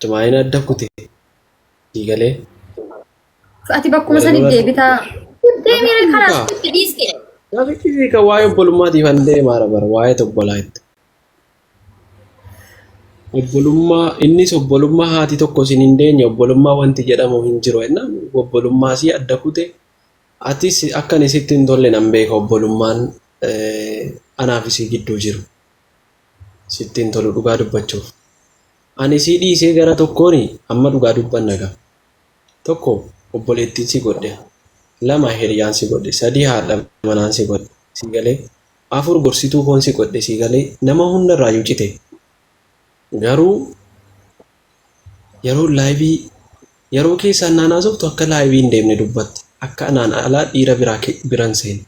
Achumaan adda kute diigalee. Ati bakkuma sanii deebitaa. Deemee karaa itti dhiiste. Naafichi kan waa'ee obbolummaatiif an deemaa bara waa'ee obbolaa itti. Obbolummaa innis obbolummaa haati tokko isin hin deenye obbolummaa wanti jedhamu hin jiru jennaan obbolummaa si adda kute atis akka inni sitti hin tolle nan beeka obbolummaan anaaf isii gidduu jiru sitti hin tolu dhugaa dubbachuuf ani si dhiisee gara tokkoon amma dhugaa dubbanna gaa tokko obboleettiin si godhe lama hiriyaan si godhe sadii haadha manaan si godhe si galee afur gorsituu foon si godhe si galee nama hundarraa yuucite. Garuu yeroo laayivii yeroo keessa naannaa softu akka laayivii hin deemne dubbatti akka anaan alaa dhiira biraan seene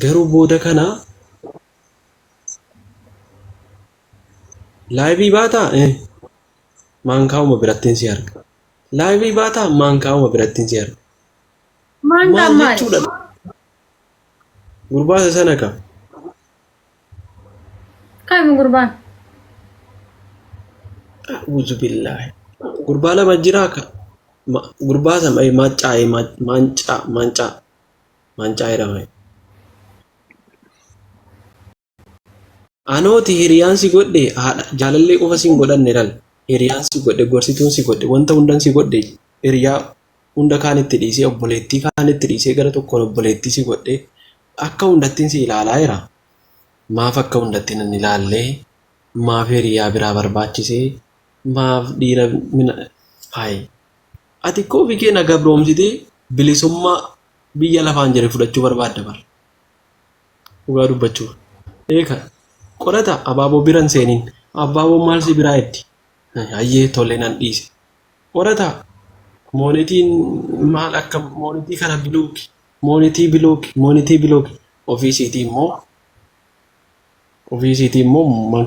garuu booda kana laayivii baataa maankaa'uma birattiin si arga laayivii baataa maankaa'uma birattiin si arga maal jechuudha gurbaasa sana ka kami gurbaan Uzu billahi. Gurbaa lama jiraa ka gurbaa sama mancaa jedhama. Anooti hiriyaan si godhe haadha jaalallee qofa si hin godhanne dhala. Hiriyaan si godhe gorsituun si godhe wanta hundan si godhe hiriyaa hunda kaanitti dhiisee obboleettii kaanitti dhiisee gara tokkoon obboleettii si godhe akka hundattiin si ilaalaa jira. Maaf akka hundattiin hin ilaallee maaf hiriyaa biraa barbaachisee maaf dhiira mina hayi ati koofi kee nagaa biroomsitee bilisummaa biyya lafaan jiru fudhachuu barbaadda bar dhugaa dubbachuuf eeka qorata abaaboo biran seeniin abaaboo maal si biraa etti hayyee tolle nan dhiise qorata moonitiin maal akka moonitii kana bilooki moonitii bilooki ofiisiitii immoo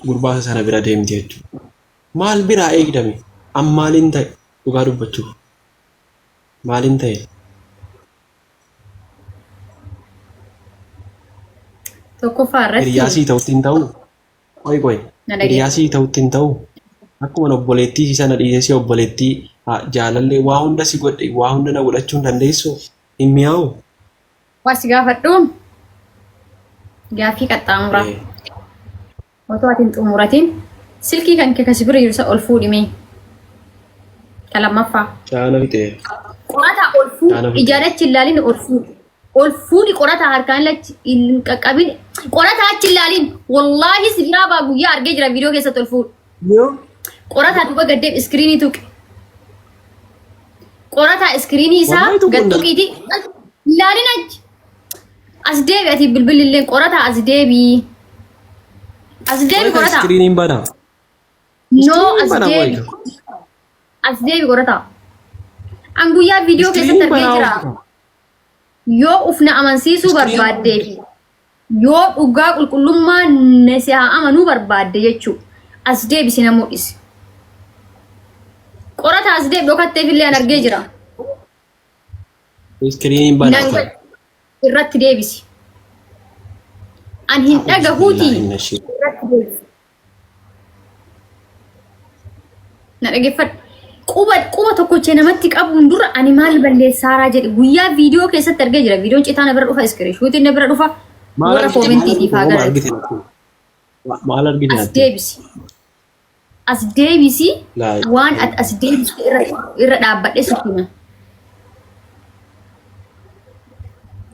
gurbaasa sana bira deemti jechuudha. Maal biraa eegdame ammaaliin ta'e dhugaa dubbachuuf maaliin ta'e tokkoffaa irratti hiriyaasii ta'utti hin ta'u hiriyaasii ta'utti hin ta'u akkuma obboleettii sana dhiisee obboleettii jaalallee waa hunda si godhe waa hunda na godhachuu hin dandeessu hin mi'aawu. Waa si gaafadhuun gaafii qaxxaamuraa. Otoo ati hin xumuratiin silkii kan kee kasi bira jiru isa ol fuudhimee kalamaffaa. Caana fixee. Qorataa ol fuudhi ijaarachi ilaalin ol fuudhi qorataa harkaan lachi hin qaqqabin qorataa achi ilaalin wallaahi sibiraa baa guyyaa argee jira viidiyoo keessatti ol fuudhi. Qorataa duuba gaddeeb iskiriinii tuqi. Qorataa iskiriinii isaa gad tuqiiti ilaalin achi as deebi ati bilbilillee qorataa as deebii. Asdebi korata. Screening bana. No asdebi. Asdebi korata. Anguyaa video keessatti argee jira. Yoo ufna amansiisuu barbaadde yoo dhugaa qulqullummaa nasi haa amanuu barbaadde jechuudha. Asdebi sina mul'isi. Qorata asdebi dhokattee fillee an argee jira. Screening bana. Irratti deebisi. An hin dhagahuuti. Na dhaggeeffadhu. Quba tokkochee namatti qabuun dura ani maal balleessaaraa jedhe guyyaa viidiyoo keessatti argee jira. Viidiyoon citaa na bira dhufa iskiriishuutiin na bira dhufa. Warra koomentiitiif haa galatu. Maal argite? As deebisi waan as deebisi irra dhaabbadhe sitti hima.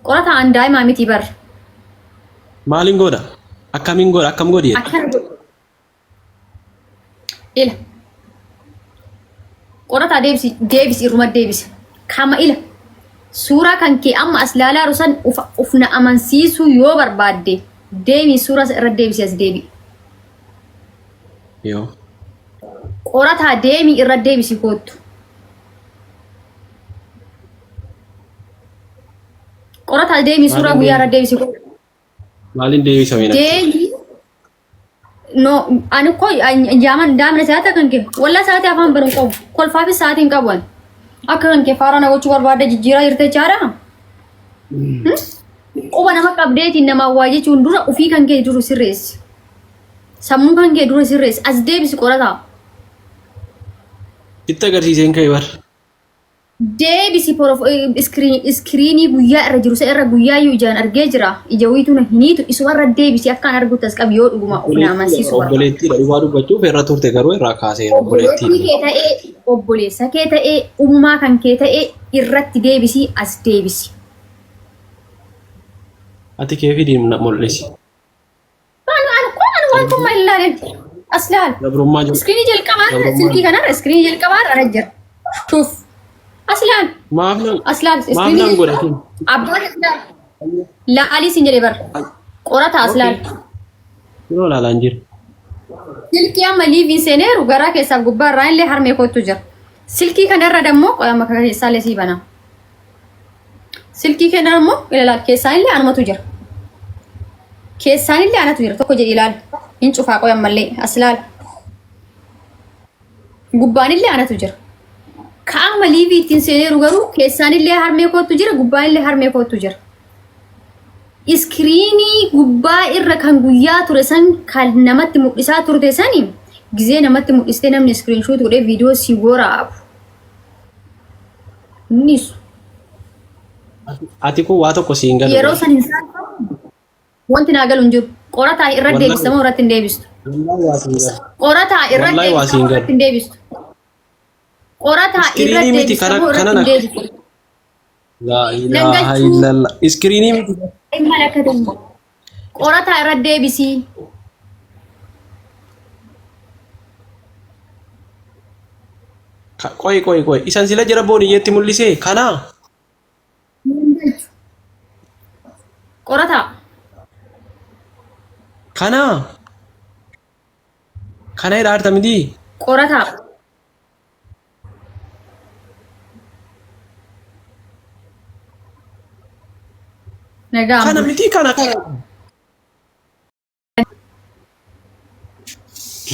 Qorataan daa'imaa miti bara. Maalin godha? Akkamiin godha? Akkam godhi? Ila. Qorataa deebisi irruma deebisi. Kama ila. Suuraa kan kee amma as laalaa rusan ufna amansiisuu yoo barbaadde deemi suuraa irra deebisi as deebi. Yoo. Qorataa deemi irra deebisi kootu. Qorataa deemi suuraa guyyaa irra deebisi kootu. Maalin deebisa mina? Deebi. No, ani koi jaman damne saata kan ke walla saati afaan baru qabu kolfaa fi saatiin qaban akka kan ke faarana gochuu barbaadde jijjiiraa jirte chaara quba nama qabdeetiin nama waa jechuun dura ofii kan kee duru sirreessi sammuu kan kee dura sirreessi as deebisi qorataa Itti agarsiiseen ka'e bar. Deebisi iskiriinii guyyaa irra jiru isa irra guyyaa iyyuu ijaan argee jira. Ija wiituun hiniitu isu irra deebisi akkaan arguttas qabu yoo dhuguma of naamansiisu. Obboleettiidha dhugaa dubbachuuf irra turte garuu irraa kaasee obboleettii kee ta'ee obboleessa kee ta'ee ummaa kan kee ta'ee irratti deebisi as deebisi. Ati kee fi diimna mul'isi. Waan kun maal ilaalan as laal. Gabrummaa jiru. Iskiriinii jalqabaa silkii kanarra iskiriinii jalqabaa irra jira. Tuuf. Aslan. Aslan. Maafnan godhatu. Abbaan aslan. Laalii sin jedhee bara. Qorata aslan. Yeroo laalaan jira. Silkii amma liiviin seeneeru garaa keessaaf gubbaa irraa illee harmee kootu jira. Silkii kanarra dammoo qoyama keessaa illee sii banama. Silkii kanarra immoo ilaalaal keessaan illee anumatu jira. Keessaan illee anatu jira tokko jedhi ilaali. Hin cufaa qoyammallee aslaal. Gubbaan illee anatu jira. Kaama liivii ittiin seeneeru garuu keessaan illee harmee kootu jira gubbaan illee harmee kootu jira. Iskiriinii gubbaa irra kan guyyaa ture san kan namatti mul'isaa turte sani gizee namatti mul'istee namni iskiriinshoot godhee viidiyoo si waraabu. Nisu. Ati kun waa tokko siin galu. Yeroo san hin saanfamu. Wanti naa galu hin jiru. Qorataa irra deebistamoo irratti hin deebistu. Qorataa irra deebistamoo irratti hin deebistu. Qorataa irra deebistamoo irratti hin deebistu. La ilaha illallah. Iskiriinii miti. Malakatamu. Qorataa irra deebisii. Qoy. Isan sila jira booniyyeetti mul'isee kanaa. Qorataa. Kanaa. Kana irraa argamti. Qorataa. Kana miti kana.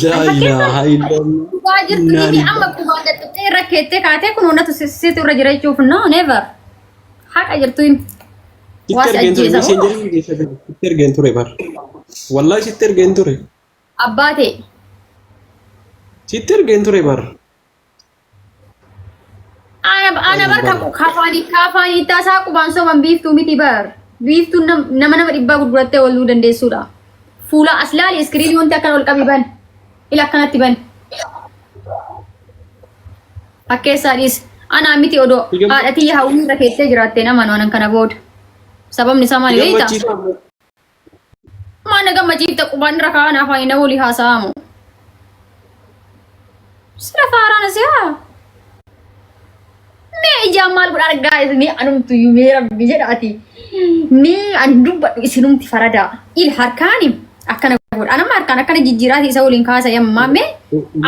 La ilaha illallah. Wajir tu ini amma kubanda tu tera kete kate kun ona tu situ irra jira jechuuf no never. Haqa jirtu hin. Sitti ergeen ture bar. Wallahi sitti ergeen ture. Abbaate. Sitti ergeen ture bar. Ana bar kafaani tasaa qubaan soban biiftuu miti bar. Biiftuun nama dhibbaa gurgurattee ooluu dandeessuudha. Fuula aslaali iskiriinii wanti akkana ol qabi ban. Ila akkanatti ban. Fakkeessaadhis. Ana miti odoo haadhatii hawwii irra keessee jiraattee nama noonan kana booda. Sababni isaa maali beektaa? Maana gammachiifte qubaan irra kaa'an afaan inni walii haasa'amu. Sira faaraan asiyaa. Mee ijaan maal godha argaa isinii anumtu yuumee rabbi jedhaati. Mee an dubbadhu isinumti faradaa. Il harkaani akkana godha. Anamma harkaan akkana jijjiiraati isa waliin kaasa yammaa mee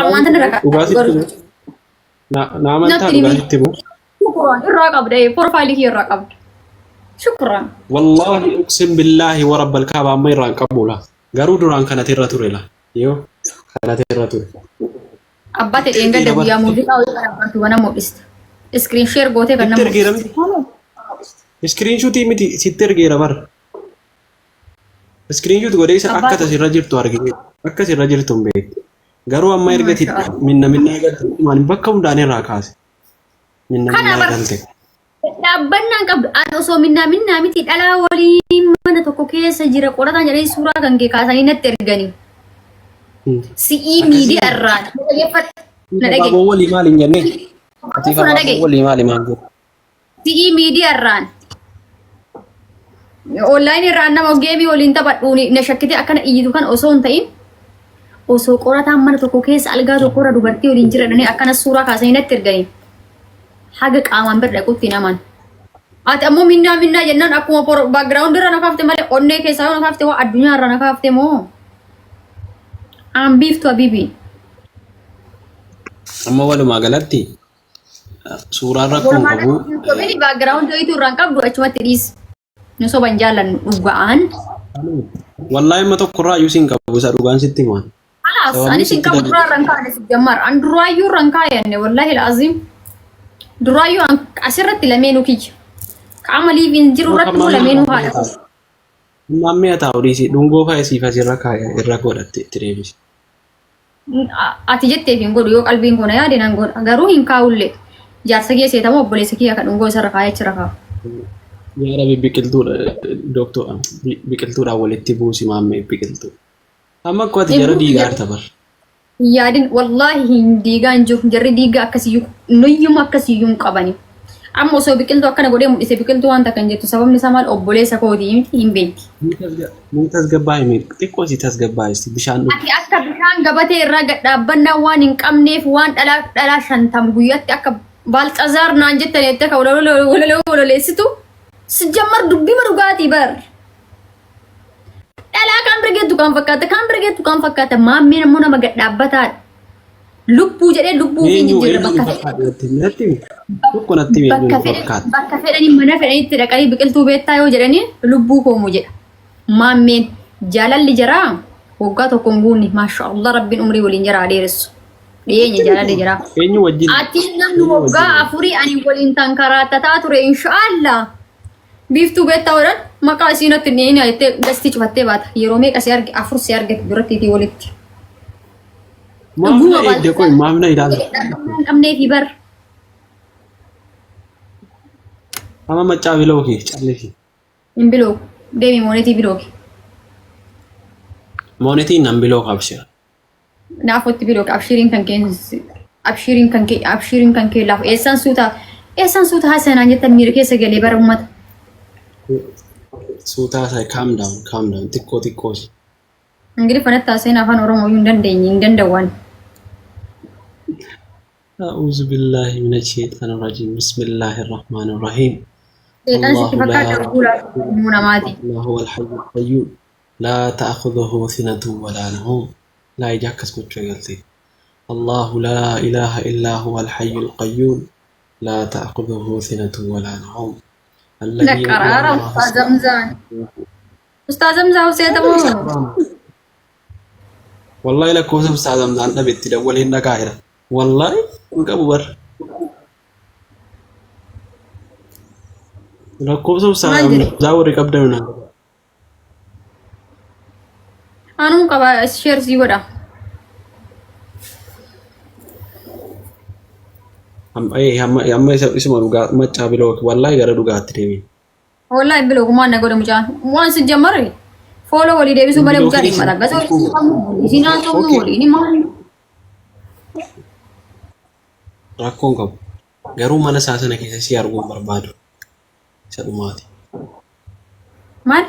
ammaan tana irra kaa'u. Naamantaa dhugaatitti bu'u. Shukran irraa qabda profaayilii kee irraa qabda. Shukran. Wallahi uqsim billahi wa rabbal kaaba amma irraan qabula. Garuu duraan kanatti irra ture la. Yoo kanatti irra ture. Abbaate dheengadda guyyaa muuziqaa wayii kan abbaatu bana mul'iste. Screen share gootee kan nama screen shoot miti sitti ergeera bar. Screen shoot godhee isa akka tasirra jirtu argite. Akka sirra jirtu hin beektu. Garuu amma ergati minna agartu waan bakka hundaan irraa kaase. Minna agalte. Dhaabbannaan qabdu an osoo minna miti dhalaa waliin mana tokko keessa jira qorataan jedhee suuraa kan kee kaasanii natti erganii. Si'ii miidiyaa irraa na dhage. Baaboo walii maal hin jennee? Walii maal himaan jiru? Si'ii miidiyaa irraan. Online irraan nama geemii waliin taphadhuun na shakkitee akkana iyyitu kan osoo hin ta'in osoo qorataan mana tokko keessa algaa tokko irra dubartii waliin jiradhanii akkana suuraa kaasanii natti erganii. Haga qaamaan bira dhaquutti naman. Ati ammoo minnaa jennaan akkuma background irra na kaafte malee onnee keessaa na kaafte waa addunyaa irra na kaafte moo? Aan biiftu Habibi. Amma walumaa galatti suuraan rakkoon qabu. Komedi background itu irraan qabdu achumatti dhiis. Nu soban jaalan dhugaan. Wallahi amma tokko irraa iyyuu siin qabu isa dhugaan sitti himan. Alas, ani siin qabu duraa irraan kaa'ane si jammar. An duraa iyyuu irraan kaayanne wallahi la'azim. Duraa iyyuu asirratti lameenuu kiyya. Qaama liiviin jiru irratti immoo lameenuu haadha. Mammee haa ta'u dhiisi dhungoo faaya siif asirra kaaya irra godhatte itti deebisi. ati jettee fi hin godhu yoo qalbiin kun yaade nan godha garuu hin kaa'ulle jaarsa kee seetamoo obboleessa kee akka dhungoo isa rakaa jecha rakaa. Yaa Rabbi biqiltuudhaan walitti buusi maammee biqiltuu. Amma akkoo ati jara diigaa tabar. Yaadin wallaahi hin diigaa hin jiru jarri diigaa akkasiyyuu nuyyuma akkasiyyuu hin qabani. Amma osoo biqiltuu akkana godhee mul'ise biqiltuu wanta kan jettu sababni isaa maal obboleessa kootii miti hin beekti. Ni tasgabbaa himi xiqqoo si tasgabbaa isti bishaan dhugu. Ati akka bishaan gabatee irraa gadhaabbannaa waan hin qabneef waan dhalaa 50 guyyaatti akka baalxazaar naan jettanii itti akka waloleessitu sijammar dubbii dhugaatii bar. Dhalaa kan birgeettu kan fakkaata maammeen ammoo nama gadhaabbataadha. Lubbuu jedhee lubbuu fi jijjiirra bakka fedhanii mana fedhaniitti dhaqanii biqiltuu beektaa yoo jedhanii lubbuu koomu jedha. Maammeen jaalalli jaraa waggaa tokko hin guunne maashaallah rabbiin umrii waliin jaraa dheeressu. Dhiyeenya jaalalli jaraa. Ati namni waggaa 4 ani waliin tankaraatataa ture inshaallah. Biiftuu beektaa hodhan maqaa isiinatti dhiyeenya jettee gastii cufattee baata. Yeroo meeqa si arge 4 si arge duratti walitti. Maamna ide koy maamna ilaala. Amnee fi bar. Ama macaa bilooki calleefi. Hin bilooku deemi moonetii bilooki. Moonetii nan bilooka abshira. Naafotti bilooka abshiriin kan kee laaf eessaan suuta hasanaan jettan miira keessa galee bara ummata. Suutaa sai calm down xiqqoo. Ingili fanatti haaseen afaan Oromoo hin dandeenye hin danda'an. أعوذ بالله من الشيطان الرجيم بسم الله الرحمن الرحيم الله هو الحي القيوم لا تأخذه سنة ولا نوم لا يجاكس كتشغلتي الله لا إله إلا هو الحي القيوم لا تأخذه سنة ولا نوم الذي أستاذ زمزان وسيدمو والله لك وسم أستاذ زمزان نبت الأول هنا قاهرة والله انقبر لكم سو زاوري قبدنا أنا مقبا شير زيورا هم اسمه دوغا مچا بلوك والله غير دوغا تريمي والله بلوك ما نقول مجان وان سجمر فولو ولي ديبسو بلا بوغاري مالا غسو سينا تو مولي ني ما rakkoon qabu garuu mana isaa sana keessa si arguun barbaadu isa dhumaati. Maal?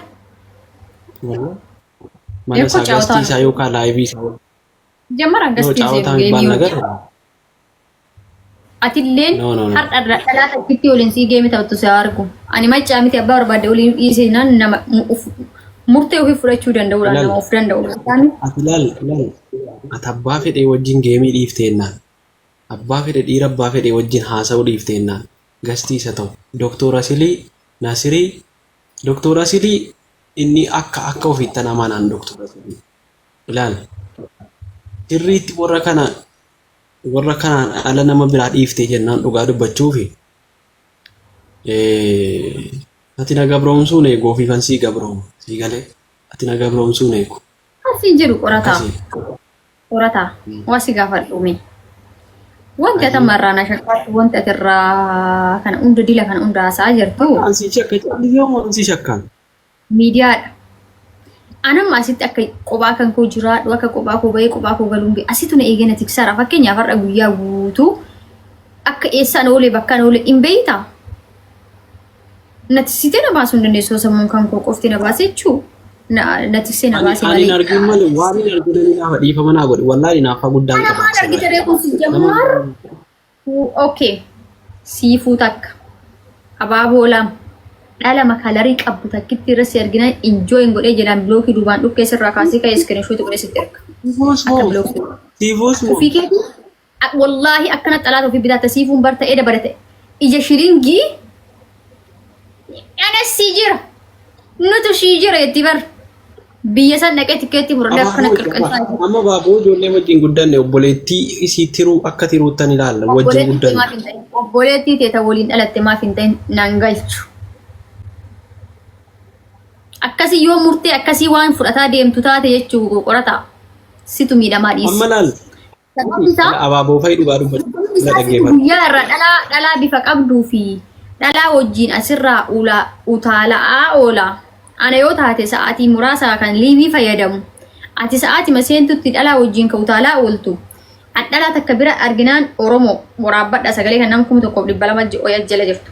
Mana isaa gastii isaa yookaan laayivii isaa. Jammaraan gastii isaa geemii. Atilleen har'a dhalaata itti waliin sii geemii ta'utu si argu. Ani maccaa miti abbaa barbaade waliin dhiisee naan nama murtee ofii fudhachuu danda'uudha nama of danda'uudha. Ati laal ati abbaa fedhee wajjin geemii dhiifteennaan. Abbaa fedhe dhiira abbaa fedhe wajjin haasa'uu dhiifteennaan gastii isa ta'u Dooktora Nasirii Dooktora Silii inni akka ofiitti namaa naan Dooktora Silii ilaal sirriitti warra kanaan ala nama biraa dhiiftee jennaan dhugaa dubbachuufi ati na gabroomsuun eeguu ofiifan sii gabrooma sii galee ati na gabroomsuun eegu. Asii jiru qorataa waasi gaafadhuumi. Wanti ati marraan ashakkaatu wanti ati irraa kana hunda dila kana hunda haasaa jirtu. Ansi shakkaan. Miidiyaadha. Anamma asitti akka qophaa kan koo jiraadhu akka qophaa koo bahee qophaa koo galuun asitti na eegana tiksaara fakkeenyaaf har'a guyyaa guutuu akka eessaan oolee bakkaan oolee hin beeyta. Natisitee na baasuu hin dandeessu sammuun kan koo qofti na baase jechuu. Natisitee na baase malee. Ani arginu malee waan hin arginu naafa dhiifama naa godhe wallaahi naafa guddaan qaba. Waan argite reefuun si jammaar. Okay. Siifuu takka. Abaaboo lama. Dhala makalarii qabdu takkitti irra si argina enjoy godhee jedhaan bilookii duubaan dhukkee sirraa kaasee ka'ee iskiriinshooti godhee sitti erga. Siifuus moo? Ofii keetii wallaahi akkana xalaata ofii bitaatta siifuun bar ta'ee dabalate. Ija shiringii anas sii jira. Nutu shii jira itti bar. Biyya san dhaqee tikkeetti murlee akkana qirqirsaa. Amma baaboo ijoollee wajjin guddanne obboleettii isii tiruu akka tiruuttan ilaalla wajjin guddanne. Obboleettii teeta waliin dhalatte maaf hin ta'in naan galchu. Akkasii yoo murtee akkasii waan fudhataa deemtu taate jechuu qorataa situ miidhamaa dhiisa. Amma laal Abaaboo fa'i dhugaa dubbatu. Guyyaa irra dhalaa bifa qabduu fi dhalaa wajjin asirraa utaala'aa oola. Ana yoo taate sa'aatii muraasaa kan liivii fayyadamu. Ati sa'aatii maseentutti dhalaa wajjin ka utaalaa ooltu. Dhalaa takka bira arginaan Oromoo waraabbadha sagalee kan nama 1200 jala jirtu.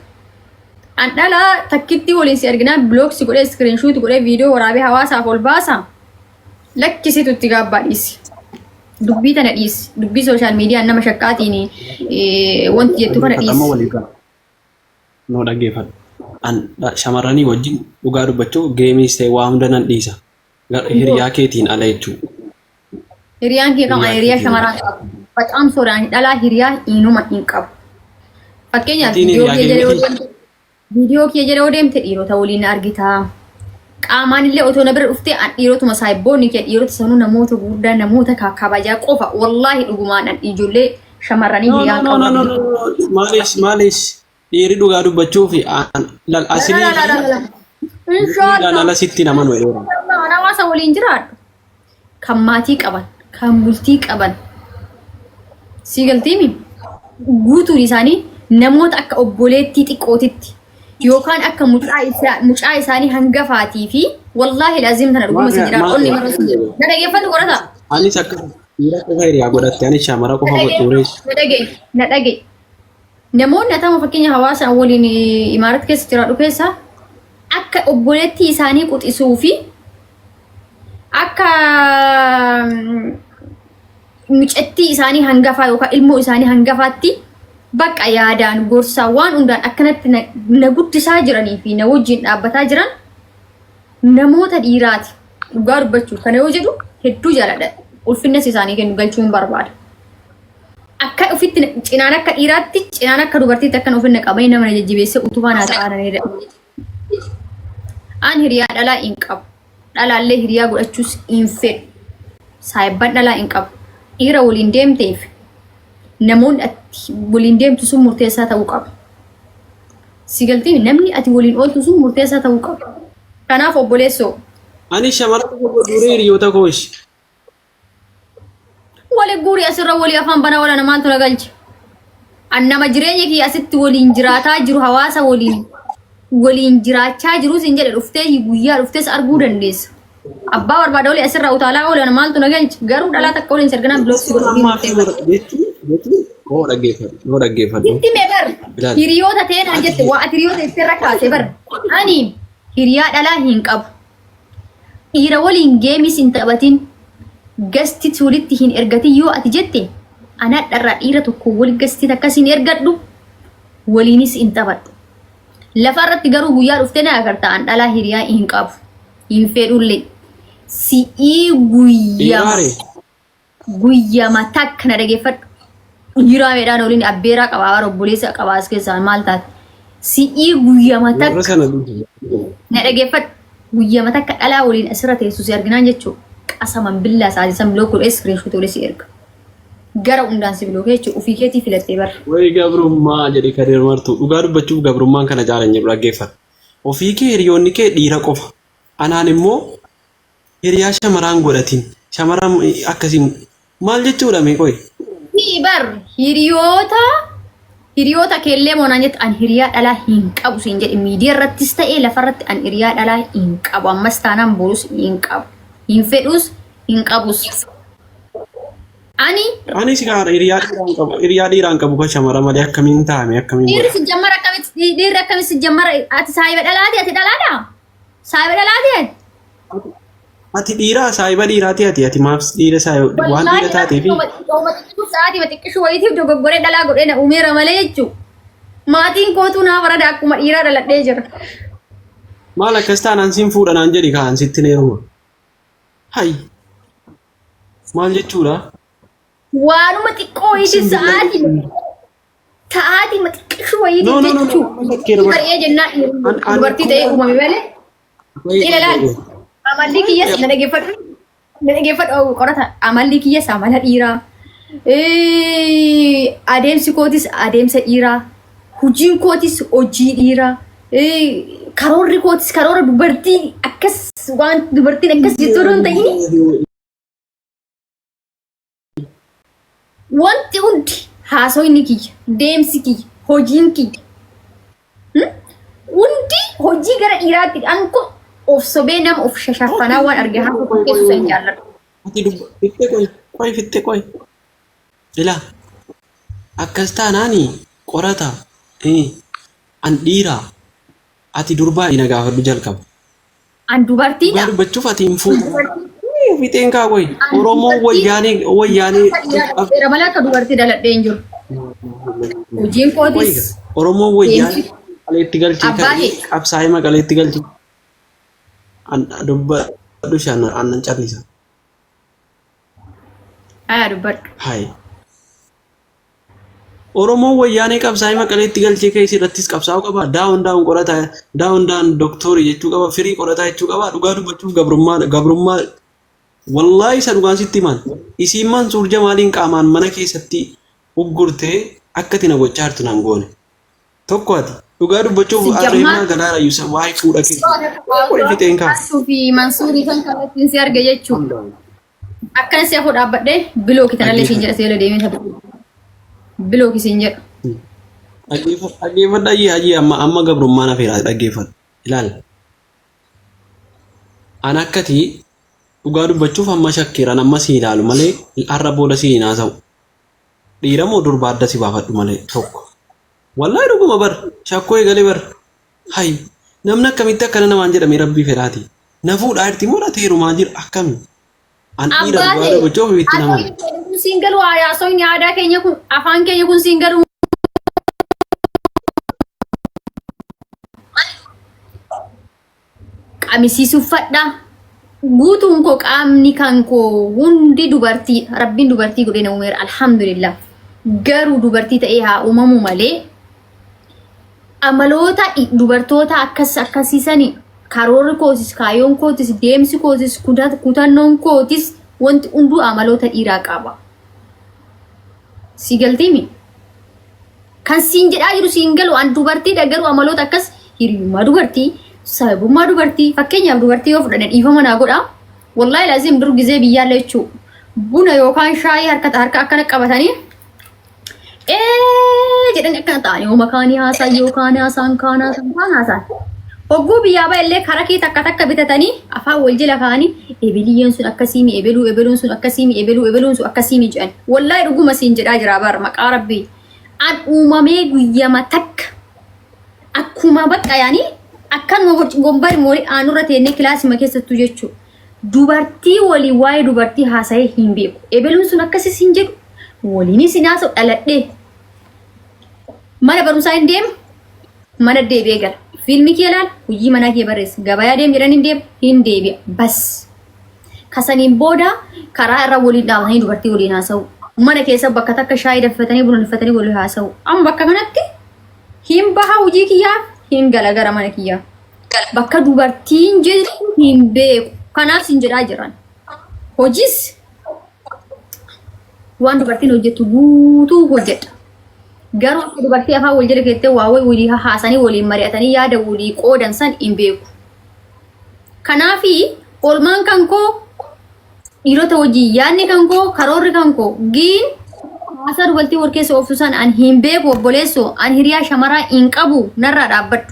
Dhalaa takkitti waliin si arginaan bilooksi godhee iskiriinshuuti godhee viidiyoo waraabee hawaasaaf ol baasa. Lakkisitutti gaabbaa dhiisi. Dubbii tana dhiisi. Dubbii sooshaal miidiyaan nama shakkaatiin wanti jettu kana dhiisi. Noo dhaggeeffadhu. Shamarranii wajjin dhugaa dubbachuu geemiis ta'e waa hunda nan dhiisa. Hiriyaa keetiin ala jechuudha. Hiriyaan kee kan hiriyaa shamarran qabu. Bacaan sooraan dhalaa hiriyaa inuma hin qabu. Fakkeenyaaf viidiyoo kee jedhee deemte dhiirota waliin argitaa. Qaamaan illee otoo na bira dhuftee dhiirotuma saayibboonni kee dhiirota sanuu namoota guddaa namoota kabajaa qofa wallaahi dhugumaan ijoollee shamarranii hiriyaan qabu. Maaliif dhiirri dhugaa dubbachuu fi asirraa ala sitti naman wayii. Hawaasa waliin jiraadhu. Kan maatii qaban, kan bultii qaban. Siigaltiimi guutuun isaanii namoota akka obboleettii xiqqootitti yookaan akka mucaa isaanii hangafaatii fi wallaahi laazim tana dhuguma si jira onni mara si jira. Na dhageeffatu godhata. Anis akka dhiira qofa hiriyaa godhatte anis shamara qofa godhuurees. Na dhage. Namoonni atama fakkeenya hawaasa waliin imaarat keessa jiraadhu keessa akka obboleettii isaanii quxisuu fi akka mucattii isaanii hangafaa yookaan ilmoo isaanii hangafaatti bakka yaadaan gorsaa waan hundaan akkanatti na guddisaa jiranii fi na wajjin dhaabbataa jiran namoota dhiiraati. Dhugaa dubbachuu kana yoo jedhu hedduu jaaladha. Ulfinnes isaanii kennu galchuun barbaada. Akka ofitti cinaan akka dhiiraatti cinaan akka dubartiitti akkan ofinna qabanii nama jajjabeessee utubaan haa ta'anidha. Aan hiriyaa dhalaa hin qabu. Dhalaallee hiriyaa godhachuus hin fedhu. Saayibban dhalaa hin qabu. Dhiira waliin deemteef namoonni ati waliin deemtu sun murteessaa ta'uu qaba. Sigaltiin namni ati waliin ooltu sun murteessaa ta'uu qaba. Kanaaf obboleessoo. Ani shamara godhuuree hiriyoota kooshi. Wali guuri asirra walii afaan banaa wala namaantu na galcha. An nama jireenya kiyya asitti waliin jiraataa jiru hawaasa waliin jiraachaa jiru sin jedhe dhuftee guyyaa dhuftees arguu dandeessa. Abbaa barbaada walii asirra utaalaa wala namaantu na galcha. Garuu dhalaa takka waliin sarganaan bilooksi Noo dhaggeeffadhu. Itti mee bar hiriyoota ta'een an jette waa ati hiriyoota ittirra kaase bar. Ani hiriyaa dhalaa hin qabu. Dhiira waliin geemis hin taphatin. Gasti tulitti hin ergatin yoo ati jette ana dharraa dhiira tokko wal gasti takkas hin ergadhu waliinis hin taphadhu. Lafa irratti garuu guyyaa dhuftee na agarta an dhalaa hiriyaa hin qabu. Hin fedhullee si'ii guyyama takka na dhageeffadhu. Jiraa meedhaan waliin abbeeraa qabaa obboleessa qabaa as keessaa maal taate si'ii guyyama takka na dhageeffadhu. Guyyama takka dhalaa waliin asirra teessu si arginaan jechuudha. Qasaman billaa saadisan bilookuu iskiriinshuutii wali si erga. Gara hundaan si bilookee jechuudha ofii keetii filattee bara. Wayi gabrummaa jedhe kadeer martuu dhugaa dubbachuuf gabrummaan kana jaalanya dhaggeeffata. Ofii kee hiriyoonni kee dhiira qofa. Anaan immoo hiriyaa shamaraan godhatin. Shamaraan akkasii maal jechuudha meeqoy? Bar hiriyoota keellee moonaan jettu an hiriyaa dhalaa hin qabu siin jedhe miidiyaa irrattis ta'ee lafarratti an hiriyaa dhalaa hin qabu ammas taanaan borus hin qabu. Hin fedhus hin qabus. Ani si gaara hiriyaa dhiiraan qabu kan shamara malee akkamiin taa'ame akkamiin dhiirri si jammara akkamitti si jammara ati saayiba dhalaati ati dhalaadha? Saayiba dhalaati? Ati dhiiraa saayiba dhiiraati ati maaf dhiira saayiba waan dhiira taateefi. Sa'aatii xiqqishuu wayiitiif dogoggoree dhalaa godhee na uumeera malee jechuudha. Maatiin kootuu naa barada akkuma dhiiraa dhaladhee jira. Maal akkas taanaan siin fuudhanaan jedhi kaan sitti neeruma. Hai. Maal jechuudha? Waanuma xiqqoo wayiitiif sa'aatii xiqqishuu wayiitiif jechuudha. Bare'ee jennaan dubartii ta'ee uumame malee. Ilaalaal. Amalli kiyyas na dhageeffadhu qorata. Amalli kiyyas amala dhiiraa. Adeemsi kootis adeemsa dhiiraa. Hojiin kootis hojii dhiiraa. Karoorri kootis karoora dubartii akkas waan dubartiin akkas jettu hin ta'ini. wanti hundi haasoyni kiyya deemsi kiyya hojiin kiyya hundi hojii gara dhiiraatti anko of sobee nama of shashafanaa waan arge haa keessu san jaalladhu. Ati fitte qoy. Ila akkas taanaani qorata an dhiira ati durbaa ina gaafadhu jalqaba. An dubartiidha. Dhugaa dubbachuuf ati hin fuudhu. Fiteen kaa qoy. Oromoo wayyaanii. Seera malee akka dubartii daladhee hin jiru. Hojiin kootis. Oromoo wayyaanii qaleetti galchee qabsaa'ee maqaleetti galchee. Dubbadhu shan aannan callisa. Haa dubbadhu. Hayi. Oromoo wayyaanii qabsaa'ee maqaleetti galchee keessi irrattis qabsaa'uu qaba. Daawun qorataa daawun dooktorii jechuu qaba. Firii qorataa jechuu qaba. Dhugaa dubbachuuf gabrummaa wallaahi isa dhugaan sitti himan. Isiin Mansuur Jamaaliin qaamaan mana keessatti uggurtee akka tina gochaa jirtu nan goone. Tokko ati dhugaa dubbachuuf adeemaa galaara yuusa waa'ee fuudha keessa. Qoy fiteen kaa. Fi Mansuurii kan kallattiin si arge jechuudha. Akkana si afoo dhaabbadhee bilooki tanallee siin jedha seela deemee taphatu. Bilooki siin jedha. Dhaggeeffadha hajii amma gabrummaa na feera dhaggeeffadha. Ilaala. An akkati dhugaa dubbachuuf amma shakkiran amma si ilaalu malee har'a booda si hin haasa'u. Dhiira moo durbaa adda si baafadhu malee tokko. Wallahi dhuguma bar shakkoo eegalee bar. Hayi namni akkamitti akkana namaan jedhame rabbii fedhaati. Na fuudhaa jirti moo dhateerumaa jira akkami. An dhiira dhugaa dubbachuuf bitti namaan. Siin galu haasawni aadaa keenya kun afaan keenya kun siin galu. Qamisii uffadha. Guutuun koo qaamni kan koo hundi dubartii rabbiin dubartii godhee na uumeera alhamdulillah. Garuu dubartii ta'ee haa uumamu malee amaloota dubartoota akkasiisanii karoorri kootis kaayoon kootis deemsi kootis kutannoon kootis wanti hunduu amaloota dhiiraa qaba. Si galtiimi? Kan siin jedhaa jiru siin galu an dubartiidha garuu amaloota akkas hiriyummaa dubartii sababummaa dubartii fakkeenyaaf dubartii yoo fudhanne dhiifama naa godha. Wallaahi laazim dur gizee biyyaallee jechuudha. Buna yookaan shaayii harka akkana qabatanii jedhanii akkana ta'anii yoo makaanii haasaa yookaan haasaan. Hogguu biyyaa ba'ellee karaa kee takka bitatanii afaan wal jala kaa'anii ebiliyyeen sun akkasiimi ebeluun sun akkasiimi ebeluun sun akkasiimi jedhan. Wallaahi dhuguma siin jedhaa jira bar maqaa rabbii. An uumamee guyyama takka akkuma bakka yaanii akkanuma gombari moorii aanurra teennee kilaasima keessattuu jechuudha. Dubartii walii waa'ee dubartii haasa'ee hin beeku. Ebeluun sun akkasis hin jedhu. Waliinis hin haasa'u dhaladhee. Mana barumsaa hin deemu. Mana deebi'ee gala. Fiilmii kee ilaala. Hojii manaa kee barreessa. Gabayaa deemu jedhan hin deebi'a. Bas. Kasaniin booda karaa irra waliin dhaabatanii dubartii waliin haasa'u. Mana keessa bakka takka shaayii danfifatanii buna danfifatanii waliin haasa'u. Amma bakka kanatti hin baha hojii kiyyaa hin gala gara mana kiyyaa. Bakka dubartiin jedhu hin beeku. Kanaaf siin jedhaa jiran. Hojiis waan dubartiin hojjettu guutuu hojjedha. Garuu akka dubartii afaan wal jala keessatti waa walii haasanii waliin mari'atanii yaada walii qoodan san hin beeku. Kanaafi oolmaan kan koo dhiirota hojii yaadni kan koo karoorri kan koo giin haasaa dubartii wal keessa ooftu san an hin beeku obboleessoo an hiriyaa shamaraa hin qabu narraa dhaabbadhu.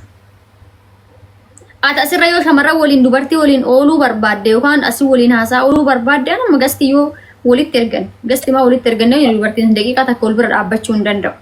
Ati asirra yoo shamarran waliin dubartii waliin ooluu barbaadde yookaan asii waliin haasaa ooluu barbaadde anuma gasti yoo walitti ergan gasti maa walitti ergan dubartiin daqiiqaa takka wal bira dhaabbachuu hin danda'u.